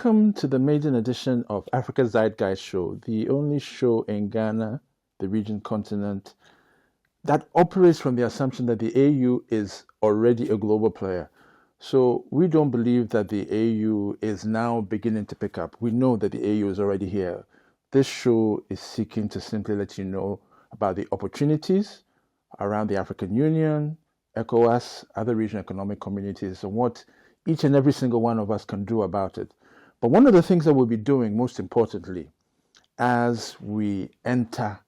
Welcome to the maiden edition of Africa Zeitgeist Show, the only show in Ghana, the region continent, that operates from the assumption that the AU is already a global player. So we don't believe that the AU is now beginning to pick up. We know that the AU is already here. This show is seeking to simply let you know about the opportunities around the African Union, ECOWAS, other regional economic communities, and what each and every single one of us can do about it. But one of the things that we'll be doing, most importantly, as we enter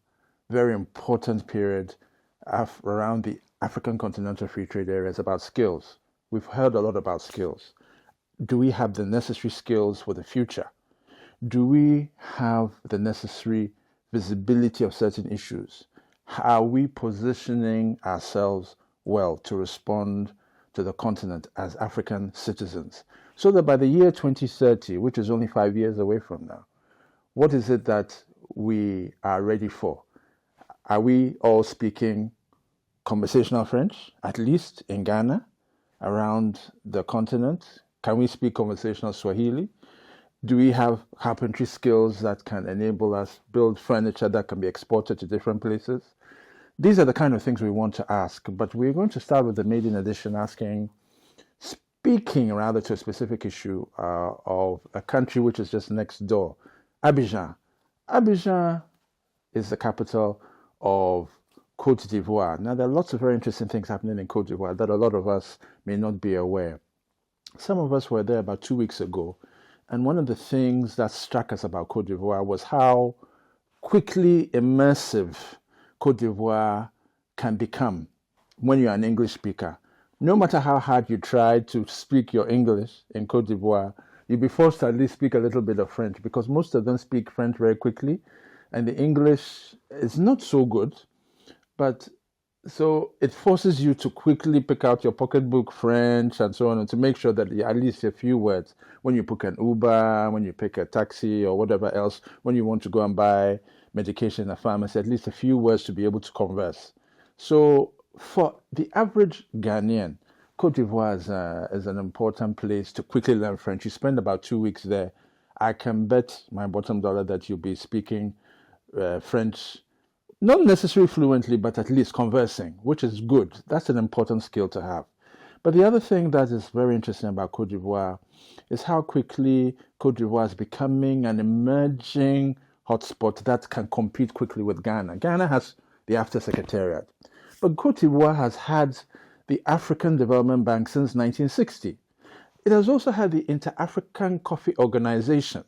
very important period around the African Continental Free Trade Area, is about skills. We've heard a lot about skills. Do we have the necessary skills for the future? Do we have the necessary visibility of certain issues? Are we positioning ourselves well to respond to the continent as African citizens, so that by the year 2030, which is only 5 years away from now, what is it that we are ready for? Are we all speaking conversational French, at least in Ghana, around the continent? Can we speak conversational Swahili? Do we have carpentry skills that can enable us build furniture that can be exported to different places? These are the kind of things we want to ask, but we're going to start with the maiden edition speaking rather to a specific issue of a country which is just next door, Abidjan. Abidjan is the capital of Côte d'Ivoire. Now, there are lots of very interesting things happening in Côte d'Ivoire that a lot of us may not be aware. Some of us were there about 2 weeks ago, and one of the things that struck us about Côte d'Ivoire was how quickly immersive Côte d'Ivoire can become when you're an English speaker. No matter how hard you try to speak your English in Côte d'Ivoire, you'll be forced to at least speak a little bit of French, because most of them speak French very quickly, and the English is not so good. But so it forces you to quickly pick out your pocketbook French and so on, and to make sure that at least a few words when you book an Uber, when you pick a taxi or whatever else, when you want to go and buy medication in a pharmacy, at least a few words to be able to converse. So for the average Ghanaian, Côte d'Ivoire is an important place to quickly learn French. You spend about 2 weeks there. I can bet my bottom dollar that you'll be speaking French, not necessarily fluently, but at least conversing, which is good. That's an important skill to have. But the other thing that is very interesting about Côte d'Ivoire is how quickly Côte d'Ivoire is becoming an emerging hotspot that can compete quickly with Ghana. Ghana has the After Secretariat, but Côte d'Ivoire has had the African Development Bank since 1960. It has also had the Inter-African Coffee Organization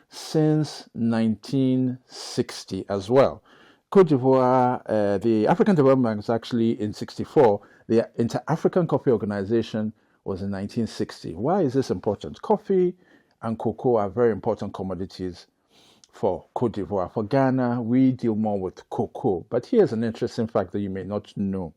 since 1960 as well. Côte d'Ivoire, the African Development Bank was actually in 64. The Inter-African Coffee Organization was in 1960. Why is this important? Coffee and cocoa are very important commodities for Côte d'Ivoire. For Ghana, we deal more with cocoa. But here's an interesting fact that you may not know.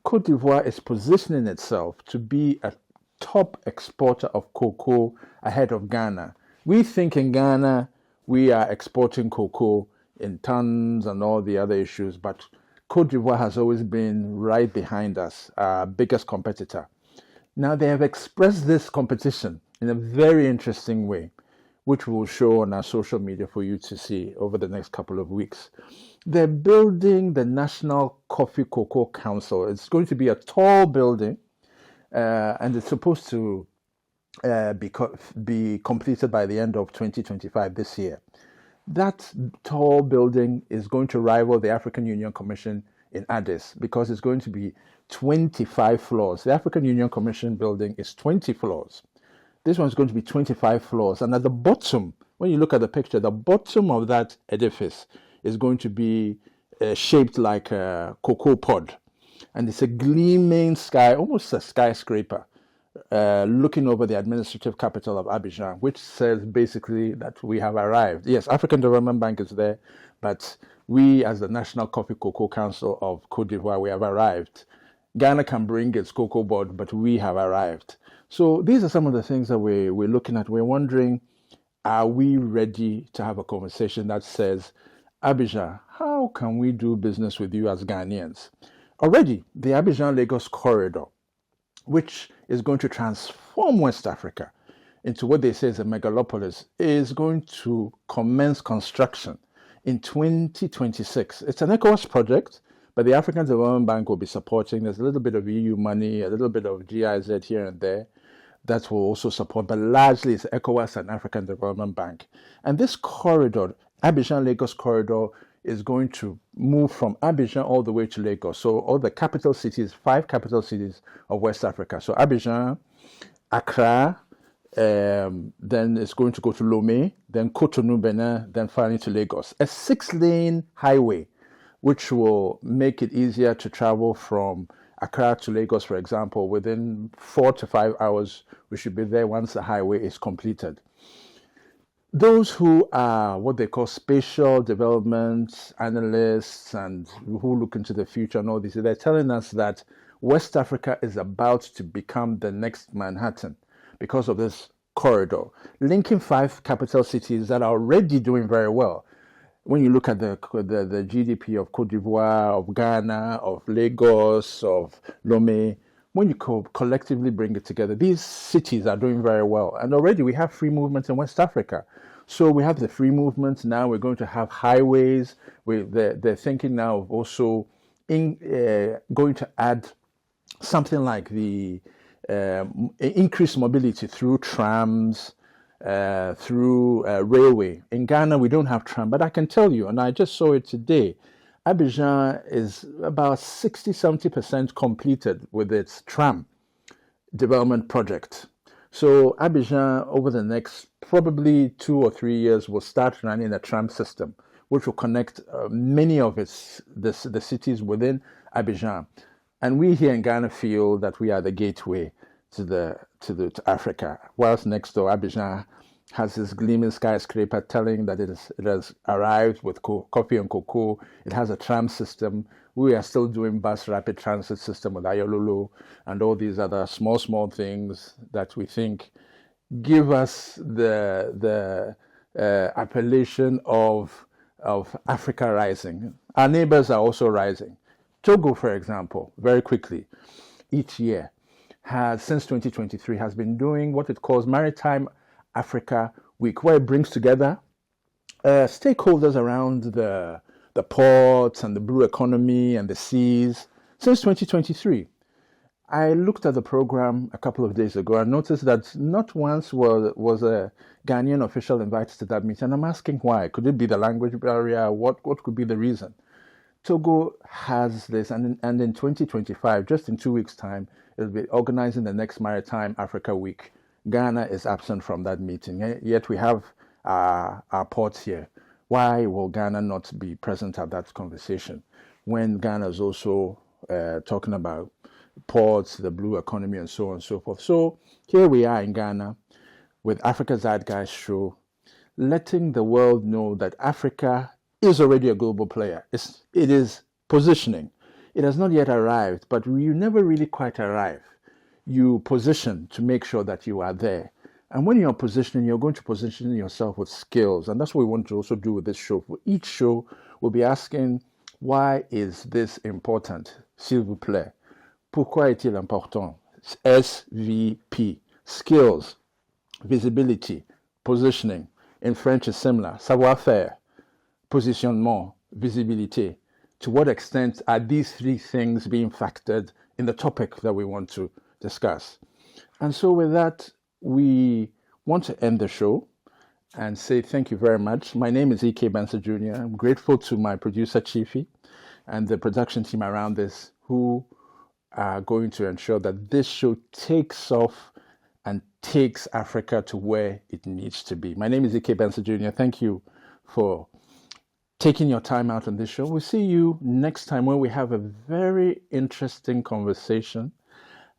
Côte d'Ivoire is positioning itself to be a top exporter of cocoa ahead of Ghana. We think in Ghana, we are exporting cocoa in tons and all the other issues, but Côte d'Ivoire has always been right behind us, our biggest competitor. Now, they have expressed this competition in a very interesting way, which we'll show on our social media for you to see over the next couple of weeks. They're building the National Coffee Cocoa Council. It's going to be a tall building, and it's supposed to be completed by the end of 2025 this year. That tall building is going to rival the African Union Commission in Addis, because it's going to be 25 floors. The African Union Commission building is 20 floors. This one's going to be 25 floors. And at the bottom, when you look at the picture, the bottom of that edifice is going to be shaped like a cocoa pod. And it's a gleaming sky, almost a skyscraper, looking over the administrative capital of Abidjan, which says basically that we have arrived. Yes, African Development Bank is there, but we as the National Coffee Cocoa Council of Côte d'Ivoire, we have arrived. Ghana can bring its cocoa board, but we have arrived. So these are some of the things that we're looking at. We're wondering, are we ready to have a conversation that says, Abidjan, how can we do business with you as Ghanaians? Already, the Abidjan-Lagos corridor, which is going to transform West Africa into what they say is a megalopolis, is going to commence construction in 2026. It's an ECOWAS project, but the African Development Bank will be supporting. There's a little bit of EU money, a little bit of GIZ here and there that will also support, but largely it's ECOWAS and African Development Bank. And this corridor, Abidjan-Lagos corridor, is going to move from Abidjan all the way to Lagos. So all the capital cities, 5 capital cities of West Africa. So Abidjan, Accra, then it's going to go to Lomé, then Cotonou, Benin, then finally to Lagos. A 6-lane highway, which will make it easier to travel from Accra to Lagos, for example. Within 4 to 5 hours, we should be there once the highway is completed. Those who are what they call spatial development analysts and who look into the future and all this, they're telling us that West Africa is about to become the next Manhattan because of this corridor, linking 5 capital cities that are already doing very well. When you look at the GDP of Cote d'Ivoire, of Ghana, of Lagos, of Lomé, when you collectively bring it together, these cities are doing very well. And already we have free movement in West Africa. So we have the free movement. Now we're going to have highways. They're thinking now of also going to add something like the increased mobility through trams, through railway. In Ghana, we don't have tram, but I can tell you, and I just saw it today, Abidjan is about 60-70% completed with its tram development project. So Abidjan, over the next probably 2 or 3 years, will start running a tram system, which will connect many of the cities within Abidjan. And we here in Ghana feel that we are the gateway to Africa. Whilst next door, Abidjan has this gleaming skyscraper telling that it has arrived with coffee and cocoa. It has a tram system. We are still doing bus rapid transit system with Ayololo and all these other small things that we think give us the appellation of Africa rising. Our neighbors are also rising. Togo, for example, very quickly, each year, since 2023, has been doing what it calls Maritime Africa Week, where it brings together stakeholders around the ports and the blue economy and the seas since 2023. I looked at the program a couple of days ago and noticed that not once was a Ghanaian official invited to that meeting. And I'm asking why. Could it be the language barrier? What could be the reason? Togo has this, and in 2025, just in 2 weeks' time, it'll be organizing the next Maritime Africa Week. Ghana is absent from that meeting, yet we have our ports here. Why will Ghana not be present at that conversation when Ghana is also talking about ports, the blue economy, and so on and so forth? So here we are in Ghana with Africa Zeitgeist Show, letting the world know that Africa is already a global player. It is positioning. It has not yet arrived, but you never really quite arrive. You position to make sure that you are there. And when you're positioning, you're going to position yourself with skills. And that's what we want to also do with this show. For each show, we'll be asking, why is this important? S'il vous plaît. Pourquoi est-il important? SVP. Skills, visibility, positioning. In French, is similar. Savoir-faire, positionnement, visibilité. To what extent are these 3 things being factored in the topic that we want to discuss? And so with that, we want to end the show and say thank you very much. My name is E.K. Benson Jr. I'm grateful to my producer, Chiefy, and the production team around this who are going to ensure that this show takes off and takes Africa to where it needs to be. My name is E.K. Benson Jr. Thank you for taking your time out on this show. We'll see you next time when we have a very interesting conversation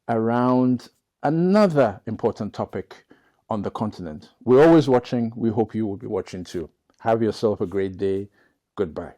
around another important topic on the continent. We're always watching. We hope you will be watching too. Have yourself a great day. Goodbye.